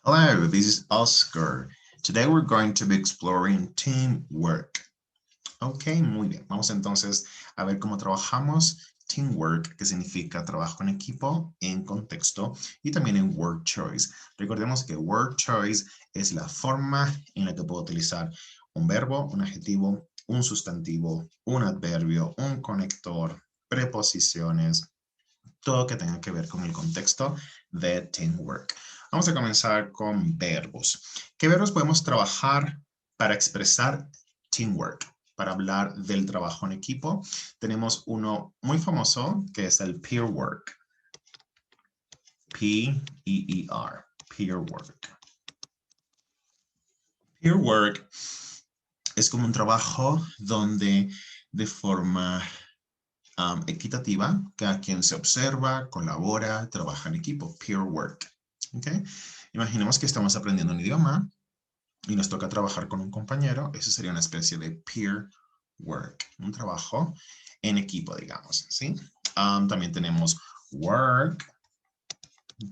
Hello, this is Oscar. Today we're going to be exploring teamwork. Ok, muy bien. Vamos entonces a ver cómo trabajamos teamwork, que significa trabajo en equipo, en contexto y también en word choice. Recordemos que word choice es la forma en la que puedo utilizar un verbo, un adjetivo, un sustantivo, un adverbio, un conector, preposiciones, todo que tenga que ver con el contexto de teamwork. Vamos a comenzar con verbos. ¿Qué verbos podemos trabajar para expresar teamwork? Para hablar del trabajo en equipo, tenemos uno muy famoso que es el peer work. P-E-E-R, peer work. Peer work es como un trabajo donde de forma equitativa, cada quien se observa, colabora, trabaja en equipo, peer work. ¿Okay? Imaginemos que estamos aprendiendo un idioma y nos toca trabajar con un compañero, eso sería una especie de peer work, un trabajo en equipo, digamos, ¿sí? También tenemos work, que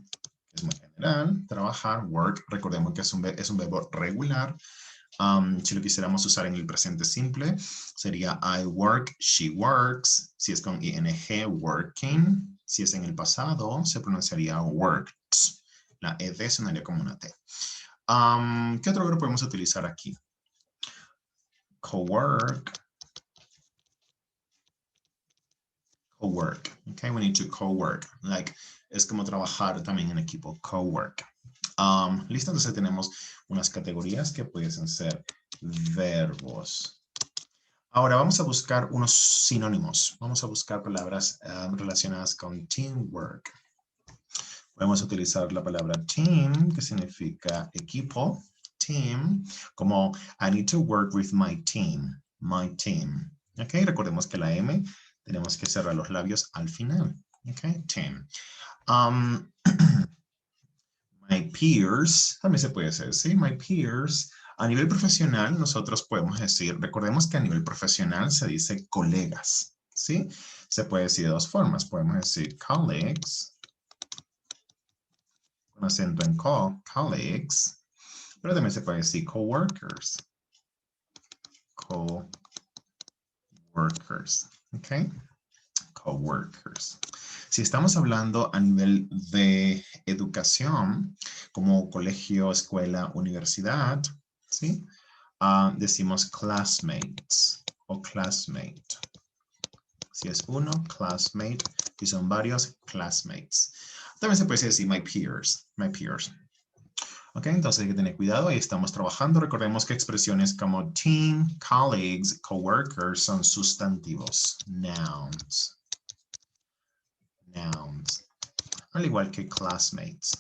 es muy general, trabajar, work, recordemos que es un verbo regular. Si lo quisiéramos usar en el presente simple, sería I work, she works. Si es con ing, working. Si es en el pasado, se pronunciaría worked. La ed sonaría como una t. ¿Qué otro verbo podemos utilizar aquí? Co-work. Co-work. Okay, we need to co-work. Like, es como trabajar también en equipo. Co-work. Listo, entonces tenemos unas categorías que pueden ser verbos. Ahora vamos a buscar unos sinónimos. Vamos a buscar palabras relacionadas con teamwork. Podemos utilizar la palabra team, que significa equipo. Team, como I need to work with my team. My team. Ok, recordemos que la M tenemos que cerrar los labios al final. Ok, team. My peers, también se puede decir, ¿sí? My peers. A nivel profesional, nosotros podemos decir, recordemos que a nivel profesional se dice colegas, ¿sí? Se puede decir de dos formas. Podemos decir colleagues, con acento en co, colleagues, pero también se puede decir coworkers, coworkers, ¿ok? Coworkers. Si estamos hablando a nivel de educación, como colegio, escuela, universidad, ¿sí? Decimos classmates o classmate. Si es uno, classmate. Si son varios, classmates. También se puede decir my peers, my peers. Ok, entonces hay que tener cuidado. Ahí estamos trabajando. Recordemos que expresiones como team, colleagues, coworkers son sustantivos, nouns. Nouns. Al igual que classmates.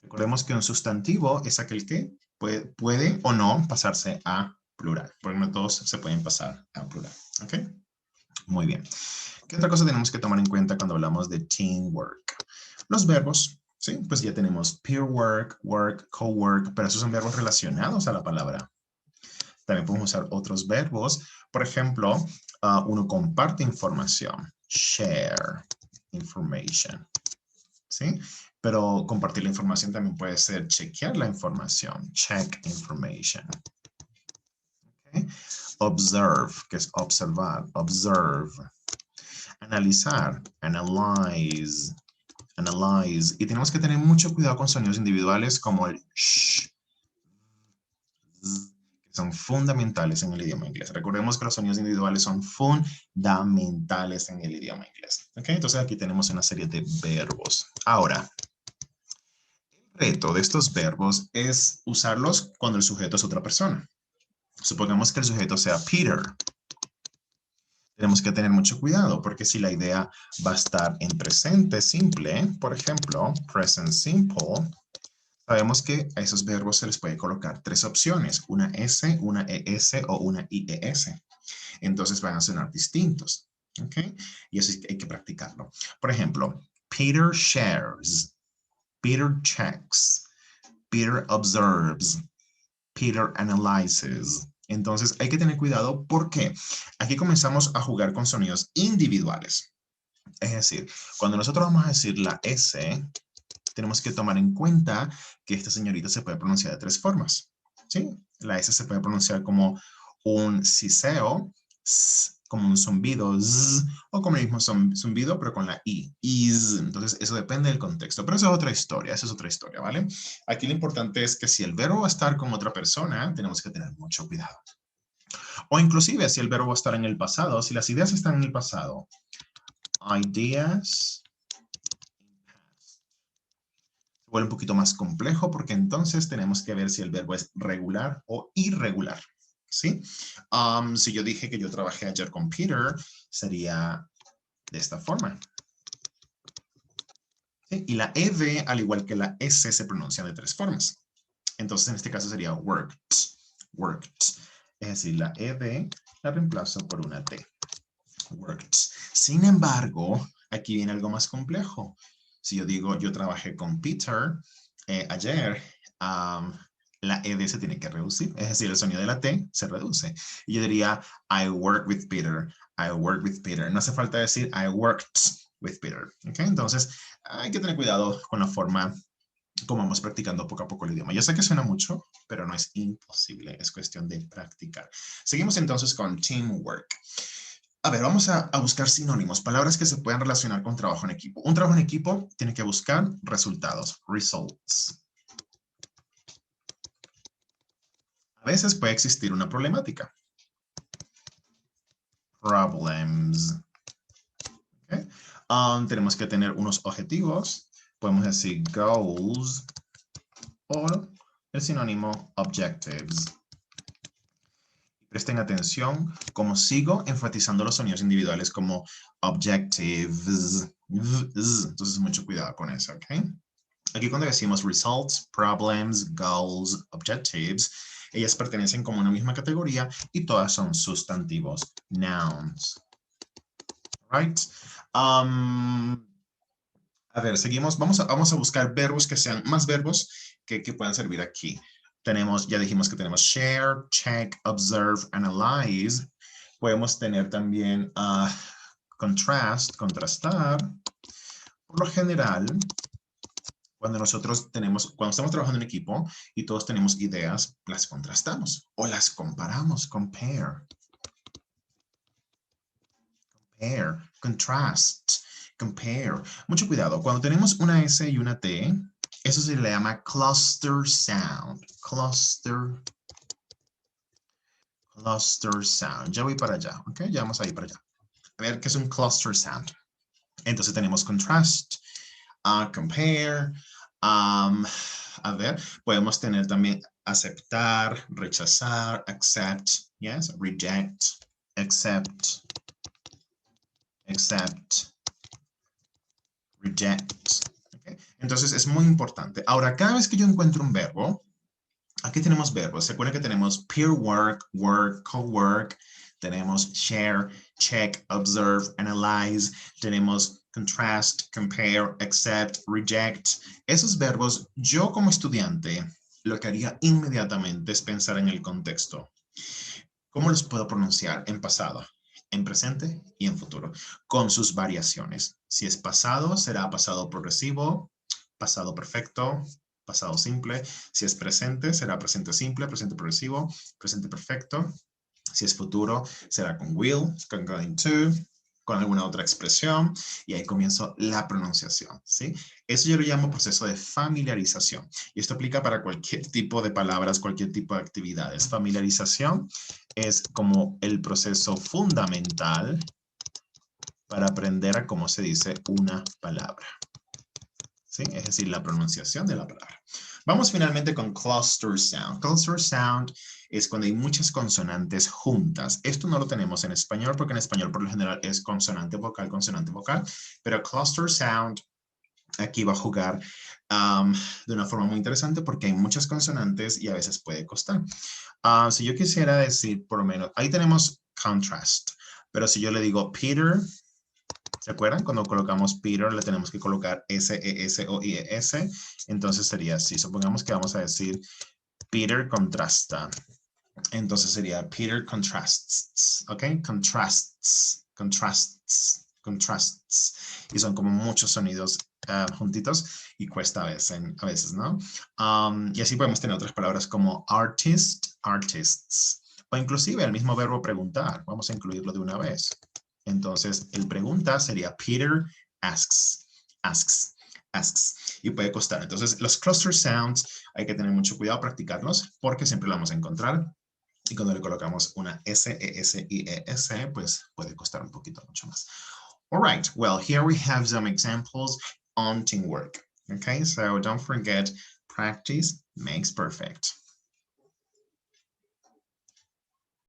Recordemos que un sustantivo es aquel que puede o no pasarse a plural. Porque no todos se pueden pasar a plural. ¿Ok? Muy bien. ¿Qué otra cosa tenemos que tomar en cuenta cuando hablamos de teamwork? Los verbos. Sí, pues ya tenemos peer work, work, co-work, pero esos son verbos relacionados a la palabra. También podemos usar otros verbos. Por ejemplo, uno comparte información. Share information. ¿Sí? Pero compartir la información también puede ser chequear la información. Check information. ¿Okay? Observe, que es observar. Observe. Analizar. Analyze. Analyze. Y tenemos que tener mucho cuidado con sonidos individuales como el sh, z, que son fundamentales en el idioma inglés. Recordemos que los sonidos individuales son fundamentales en el idioma inglés. ¿Okay? Entonces aquí tenemos una serie de verbos. Ahora, el reto de estos verbos es usarlos cuando el sujeto es otra persona. Supongamos que el sujeto sea Peter. Tenemos que tener mucho cuidado porque si la idea va a estar en presente simple, por ejemplo, present simple, sabemos que a esos verbos se les puede colocar tres opciones, una S, una ES o una IES. Entonces van a sonar distintos. ¿Ok? Y eso hay que practicarlo. Por ejemplo, Peter shares, Peter checks, Peter observes, Peter analyzes. Entonces hay que tener cuidado porque aquí comenzamos a jugar con sonidos individuales. Es decir, cuando nosotros vamos a decir la S, tenemos que tomar en cuenta que esta señorita se puede pronunciar de 3 formas, ¿sí? La S se puede pronunciar como un siseo, como un zumbido, z, o como el mismo zumbido, pero con la I, is. Entonces, eso depende del contexto, pero eso es otra historia, esa es otra historia, ¿vale? Aquí lo importante es que si el verbo va a estar con otra persona, tenemos que tener mucho cuidado. O inclusive, si el verbo va a estar en el pasado, si las ideas están en el pasado, ideas, se vuelve un poquito más complejo porque entonces tenemos que ver si el verbo es regular o irregular, ¿sí? Si yo dije que yo trabajé ayer con Peter, sería de esta forma. ¿Sí? Y la ED, al igual que la S, se pronuncia de 3 formas. Entonces, en este caso sería worked, worked. Es decir, la ED la reemplazo por una T. Worked. Sin embargo, aquí viene algo más complejo. Si yo digo, yo trabajé con Peter ayer, la ED se tiene que reducir. Es decir, el sonido de la T se reduce. Y yo diría, I work with Peter. I work with Peter. No hace falta decir, I worked with Peter. ¿Okay? Entonces, hay que tener cuidado con la forma como vamos practicando poco a poco el idioma. Yo sé que suena mucho, pero no es imposible. Es cuestión de practicar. Seguimos entonces con teamwork. A ver, vamos a buscar sinónimos, palabras que se puedan relacionar con trabajo en equipo. Un trabajo en equipo tiene que buscar resultados, results. A veces puede existir una problemática. Problems. Okay. Tenemos que tener unos objetivos. Podemos decir goals o el sinónimo objectives. Presten atención, como sigo enfatizando los sonidos individuales como objectives. Entonces, mucho cuidado con eso, ¿ok? Aquí cuando decimos results, problems, goals, objectives, ellas pertenecen como una misma categoría y todas son sustantivos, nouns. Right? A ver, seguimos. Vamos a buscar verbos que sean más verbos que puedan servir aquí. Tenemos, ya dijimos que tenemos share, check, observe, analyze. Podemos tener también contrast, contrastar. Por lo general, cuando cuando estamos trabajando en equipo y todos tenemos ideas, las contrastamos o las comparamos, compare. Compare, contrast, compare. Mucho cuidado, cuando tenemos una S y una T, eso se le llama cluster sound. Cluster sound. Ya voy para allá, ¿ok? Ya vamos a ir para allá. A ver qué es un cluster sound. Entonces tenemos contrast, compare, a ver, podemos tener también aceptar, rechazar, accept, yes, reject, accept, reject. ¿Okay? Entonces es muy importante. Ahora, cada vez que yo encuentro un verbo, aquí tenemos verbos. Se acuerdan que tenemos peer work, work, co-work, tenemos share, check, observe, analyze, tenemos contrast, compare, accept, reject. Esos verbos, yo como estudiante, lo que haría inmediatamente es pensar en el contexto. ¿Cómo los puedo pronunciar en pasado, en presente y en futuro? Con sus variaciones. Si es pasado, será pasado progresivo, pasado perfecto, pasado simple. Si es presente, será presente simple, presente progresivo, presente perfecto. Si es futuro, será con will, con going to, con alguna otra expresión, y ahí comienzo la pronunciación, ¿sí? Eso yo lo llamo proceso de familiarización, y esto aplica para cualquier tipo de palabras, cualquier tipo de actividades. Familiarización es como el proceso fundamental para aprender a cómo se dice una palabra, ¿sí? Es decir, la pronunciación de la palabra. Vamos finalmente con cluster sound. Cluster sound es cuando hay muchas consonantes juntas. Esto no lo tenemos en español porque en español por lo general es consonante vocal, pero cluster sound aquí va a jugar de una forma muy interesante porque hay muchas consonantes y a veces puede costar. Si yo quisiera decir por lo menos, ahí tenemos contrast, pero si yo le digo Peter, ¿se acuerdan? Cuando colocamos Peter le tenemos que colocar S, E, S o I, E, S. Entonces sería así. Supongamos que vamos a decir Peter contrasta. Entonces sería Peter contrasts. ¿Ok? Contrasts, contrasts, contrasts. Y son como muchos sonidos juntitos y cuesta a veces, ¿no? Y así podemos tener otras palabras como artist, artists, o inclusive el mismo verbo preguntar. Vamos a incluirlo de una vez. Entonces, el pregunta sería Peter asks, asks, asks, y puede costar. Entonces, los cluster sounds hay que tener mucho cuidado, practicarlos, porque siempre lo vamos a encontrar. Y cuando le colocamos una S, E, S, I, E, S, pues puede costar un poquito mucho más. All right, well, here we have some examples on teamwork. Okay, so don't forget, practice makes perfect.